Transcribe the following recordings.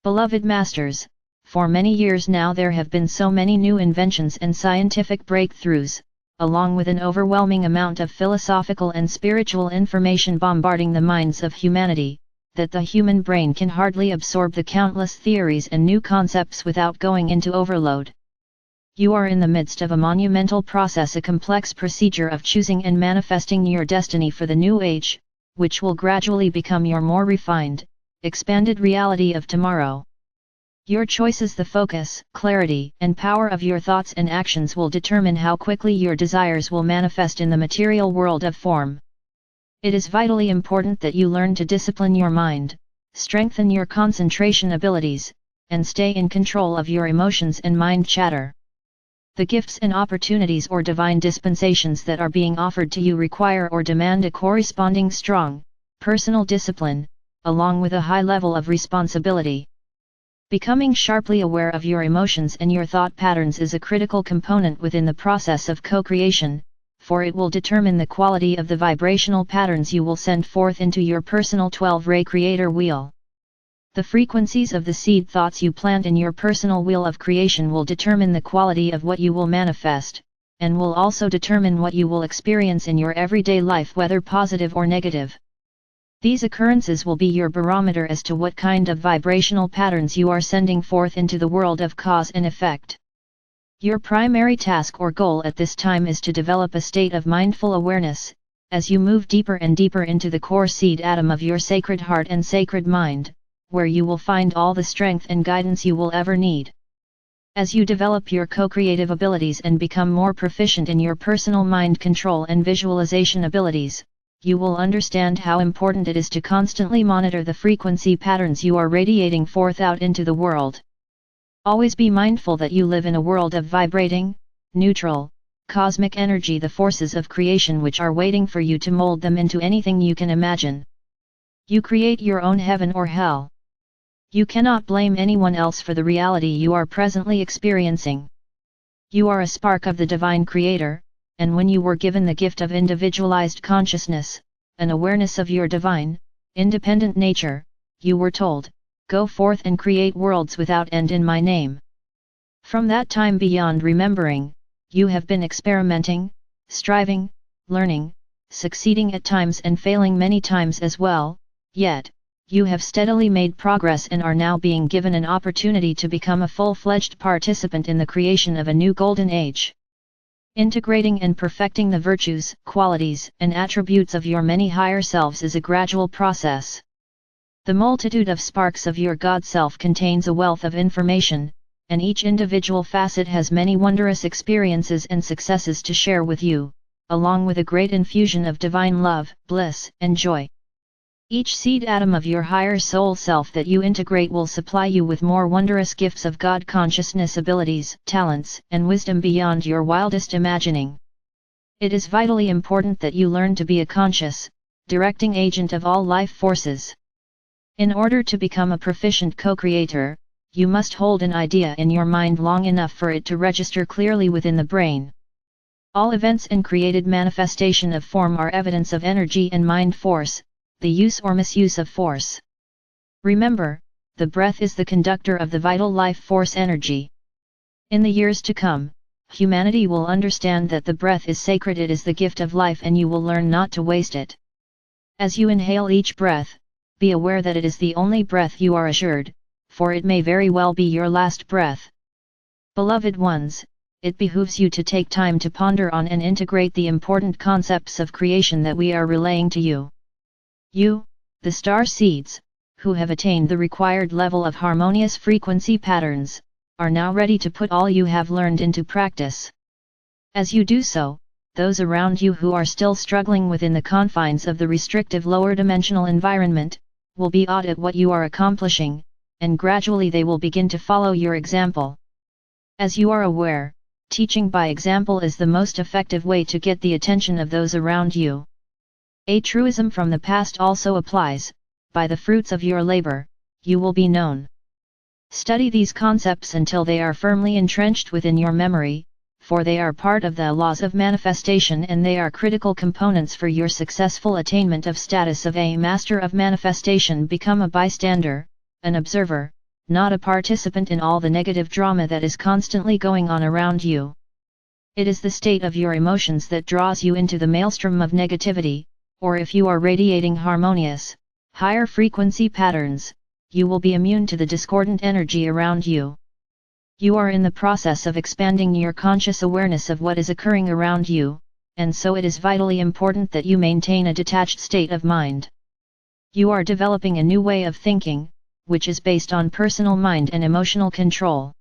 Beloved Masters, for many years now there have been so many new inventions and scientific breakthroughs, along with an overwhelming amount of philosophical and spiritual information bombarding the minds of humanity, that the human brain can hardly absorb the countless theories and new concepts without going into overload. You are in the midst of a monumental process, a complex procedure of choosing and manifesting your destiny for the new age, which will gradually become your more refined, expanded reality of tomorrow. Your choices, the focus, clarity, and power of your thoughts and actions will determine how quickly your desires will manifest in the material world of form. It is vitally important that you learn to discipline your mind, strengthen your concentration abilities, and stay in control of your emotions and mind chatter. The gifts and opportunities or divine dispensations that are being offered to you require or demand a corresponding strong, personal discipline, along with a high level of responsibility. Becoming sharply aware of your emotions and your thought patterns is a critical component within the process of co-creation, for it will determine the quality of the vibrational patterns you will send forth into your personal 12-ray creator wheel. The frequencies of the seed thoughts you plant in your personal wheel of creation will determine the quality of what you will manifest, and will also determine what you will experience in your everyday life, whether positive or negative. These occurrences will be your barometer as to what kind of vibrational patterns you are sending forth into the world of cause and effect. Your primary task or goal at this time is to develop a state of mindful awareness, as you move deeper and deeper into the core seed atom of your sacred heart and sacred mind, where you will find all the strength and guidance you will ever need. As you develop your co-creative abilities and become more proficient in your personal mind control and visualization abilities, you will understand how important it is to constantly monitor the frequency patterns you are radiating forth out into the world. Always be mindful that you live in a world of vibrating, neutral, cosmic energy, the forces of creation which are waiting for you to mold them into anything you can imagine. You create your own heaven or hell. You cannot blame anyone else for the reality you are presently experiencing. You are a spark of the divine creator, and when you were given the gift of individualized consciousness, an awareness of your divine, independent nature, you were told, "Go forth and create worlds without end in my name." From that time beyond remembering, you have been experimenting, striving, learning, succeeding at times and failing many times as well, yet, you have steadily made progress and are now being given an opportunity to become a full-fledged participant in the creation of a new golden age. Integrating and perfecting the virtues, qualities, and attributes of your many higher selves is a gradual process. The multitude of sparks of your God Self contains a wealth of information, and each individual facet has many wondrous experiences and successes to share with you, along with a great infusion of divine love, bliss, and joy. Each seed atom of your higher soul self that you integrate will supply you with more wondrous gifts of God consciousness abilities, talents, and wisdom beyond your wildest imagining. It is vitally important that you learn to be a conscious, directing agent of all life forces. In order to become a proficient co-creator, you must hold an idea in your mind long enough for it to register clearly within the brain. All events and created manifestation of form are evidence of energy and mind force, the use or misuse of force. Remember, the breath is the conductor of the vital life force energy. In the years to come, humanity will understand that the breath is sacred, it is the gift of life, and you will learn not to waste it. As you inhale each breath, be aware that it is the only breath you are assured, for it may very well be your last breath. Beloved ones, it behooves you to take time to ponder on and integrate the important concepts of creation that we are relaying to you. You, the star seeds, who have attained the required level of harmonious frequency patterns, are now ready to put all you have learned into practice. As you do so, those around you who are still struggling within the confines of the restrictive lower dimensional environment, will be awed at what you are accomplishing, and gradually they will begin to follow your example. As you are aware, teaching by example is the most effective way to get the attention of those around you. A truism from the past also applies: by the fruits of your labor, you will be known. Study these concepts until they are firmly entrenched within your memory, for they are part of the laws of manifestation and they are critical components for your successful attainment of status of a master of manifestation. Become a bystander, an observer, not a participant in all the negative drama that is constantly going on around you. It is the state of your emotions that draws you into the maelstrom of negativity, or if you are radiating harmonious, higher frequency patterns, you will be immune to the discordant energy around you. You are in the process of expanding your conscious awareness of what is occurring around you, and so it is vitally important that you maintain a detached state of mind. You are developing a new way of thinking, which is based on personal mind and emotional control.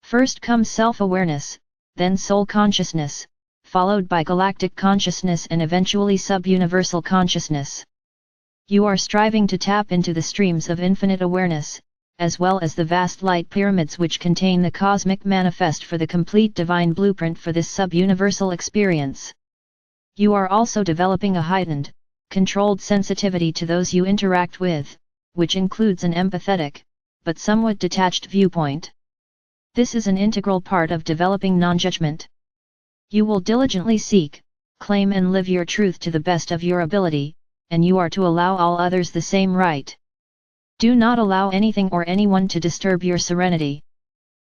First comes self-awareness, then soul consciousness, followed by galactic consciousness and eventually sub-universal consciousness. You are striving to tap into the streams of infinite awareness, as well as the vast light pyramids which contain the cosmic manifest for the complete divine blueprint for this sub-universal experience. You are also developing a heightened, controlled sensitivity to those you interact with, which includes an empathetic, but somewhat detached viewpoint. This is an integral part of developing non-judgment. You will diligently seek, claim and live your truth to the best of your ability, and you are to allow all others the same right. Do not allow anything or anyone to disturb your serenity.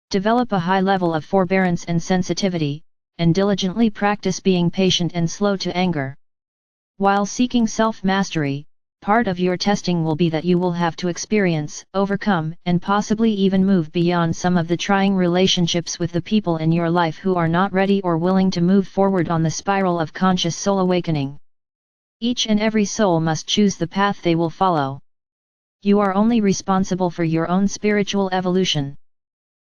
Develop a high level of forbearance and sensitivity, and diligently practice being patient and slow to anger. While seeking self-mastery, part of your testing will be that you will have to experience, overcome, and possibly even move beyond some of the trying relationships with the people in your life who are not ready or willing to move forward on the spiral of conscious soul awakening. Each and every soul must choose the path they will follow. You are only responsible for your own spiritual evolution.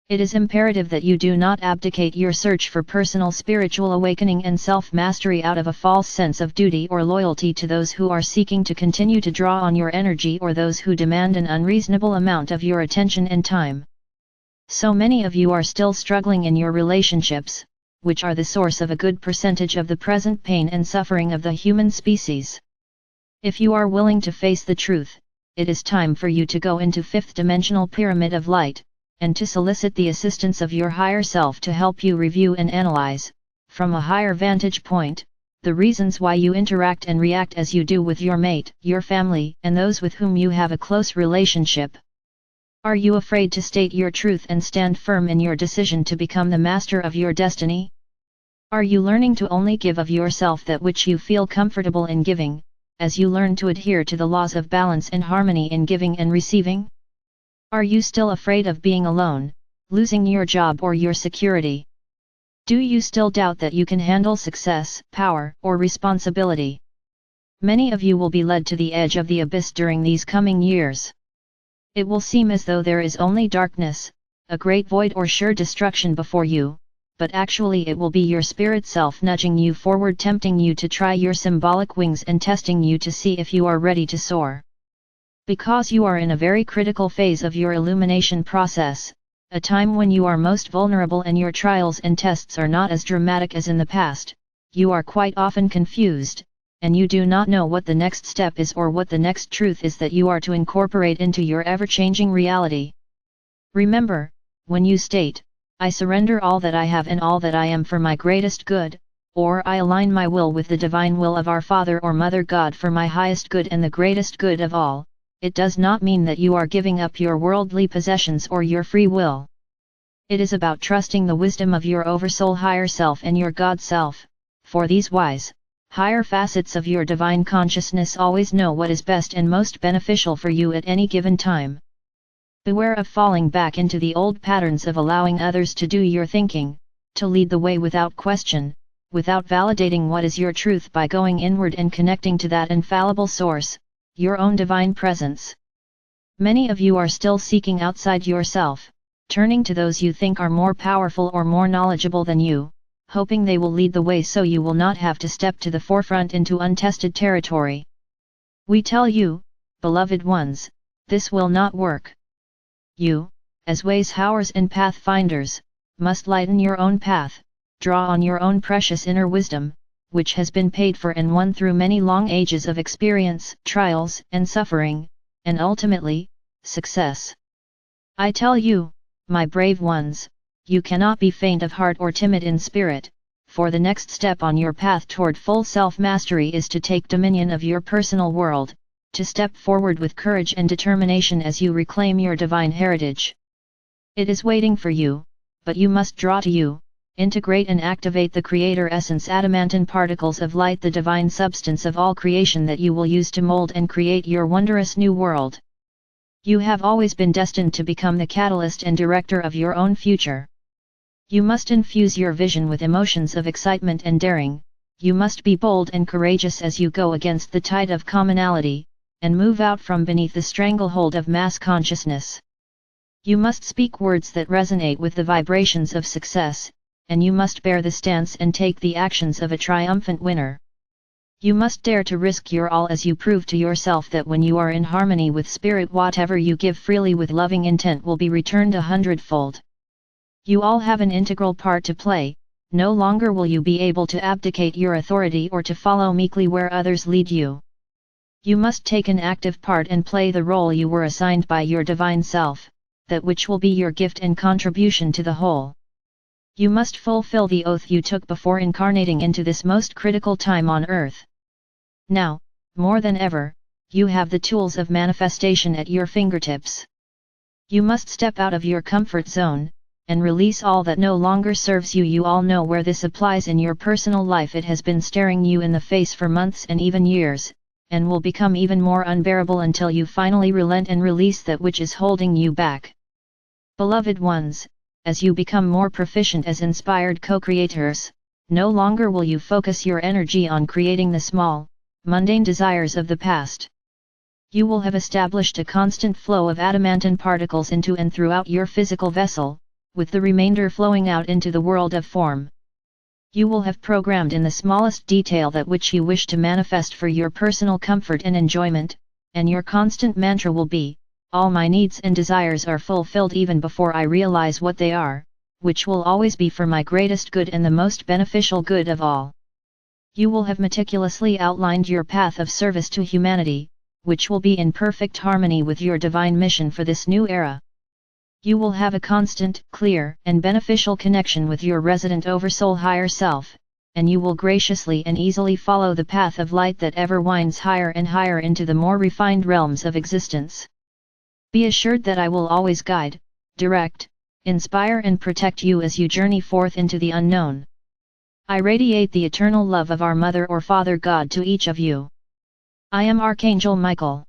It is imperative that you do not abdicate your search for personal spiritual awakening and self-mastery out of a false sense of duty or loyalty to those who are seeking to continue to draw on your energy or those who demand an unreasonable amount of your attention and time. So many of you are still struggling in your relationships, which are the source of a good percentage of the present pain and suffering of the human species. If you are willing to face the truth, it is time for you to go into fifth-dimensional pyramid of light, and to solicit the assistance of your higher self to help you review and analyze, from a higher vantage point, the reasons why you interact and react as you do with your mate, your family, and those with whom you have a close relationship. Are you afraid to state your truth and stand firm in your decision to become the master of your destiny? Are you learning to only give of yourself that which you feel comfortable in giving, as you learn to adhere to the laws of balance and harmony in giving and receiving? Are you still afraid of being alone, losing your job or your security? Do you still doubt that you can handle success, power, or responsibility? Many of you will be led to the edge of the abyss during these coming years. It will seem as though there is only darkness, a great void or sure destruction before you, but actually it will be your spirit self nudging you forward, tempting you to try your symbolic wings and testing you to see if you are ready to soar. Because you are in a very critical phase of your illumination process, a time when you are most vulnerable and your trials and tests are not as dramatic as in the past, you are quite often confused, and you do not know what the next step is or what the next truth is that you are to incorporate into your ever-changing reality. Remember, when you state, "I surrender all that I have and all that I am for my greatest good," or "I align my will with the divine will of our Father or Mother God for my highest good and the greatest good of all," it does not mean that you are giving up your worldly possessions or your free will. It is about trusting the wisdom of your oversoul higher self and your God self, for these wise, higher facets of your divine consciousness always know what is best and most beneficial for you at any given time. Beware of falling back into the old patterns of allowing others to do your thinking, to lead the way without question, without validating what is your truth by going inward and connecting to that infallible source, your own divine presence. Many of you are still seeking outside yourself, turning to those you think are more powerful or more knowledgeable than you, hoping they will lead the way so you will not have to step to the forefront into untested territory. We tell you, beloved ones, this will not work. You, as ways howers and pathfinders, must lighten your own path, draw on your own precious inner wisdom, which has been paid for and won through many long ages of experience, trials, and suffering, and ultimately, success. I tell you, my brave ones, you cannot be faint of heart or timid in spirit, for the next step on your path toward full self-mastery is to take dominion of your personal world, to step forward with courage and determination as you reclaim your divine heritage. It is waiting for you, but you must draw to you, integrate and activate the Creator Essence adamantine particles of light, the divine substance of all creation that you will use to mold and create your wondrous new world. You have always been destined to become the catalyst and director of your own future. You must infuse your vision with emotions of excitement and daring. You must be bold and courageous as you go against the tide of commonality, and move out from beneath the stranglehold of mass consciousness. You must speak words that resonate with the vibrations of success, and you must bear the stance and take the actions of a triumphant winner. You must dare to risk your all as you prove to yourself that when you are in harmony with Spirit, whatever you give freely with loving intent will be returned 100-fold. You all have an integral part to play. No longer will you be able to abdicate your authority or to follow meekly where others lead you. You must take an active part and play the role you were assigned by your divine self, that which will be your gift and contribution to the whole. You must fulfill the oath you took before incarnating into this most critical time on earth. Now, more than ever, you have the tools of manifestation at your fingertips. You must step out of your comfort zone, and release all that no longer serves you. You all know where this applies in your personal life. It has been staring you in the face for months and even years, and will become even more unbearable until you finally relent and release that which is holding you back. Beloved ones, as you become more proficient as inspired co-creators, no longer will you focus your energy on creating the small, mundane desires of the past. You will have established a constant flow of adamantine particles into and throughout your physical vessel, with the remainder flowing out into the world of form. You will have programmed in the smallest detail that which you wish to manifest for your personal comfort and enjoyment, and your constant mantra will be, all my needs and desires are fulfilled even before I realize what they are, which will always be for my greatest good and the most beneficial good of all. You will have meticulously outlined your path of service to humanity, which will be in perfect harmony with your divine mission for this new era. You will have a constant, clear, and beneficial connection with your resident oversoul higher self, and you will graciously and easily follow the path of light that ever winds higher and higher into the more refined realms of existence. Be assured that I will always guide, direct, inspire and protect you as you journey forth into the unknown. I radiate the eternal love of our Mother or Father God to each of you. I am Archangel Michael.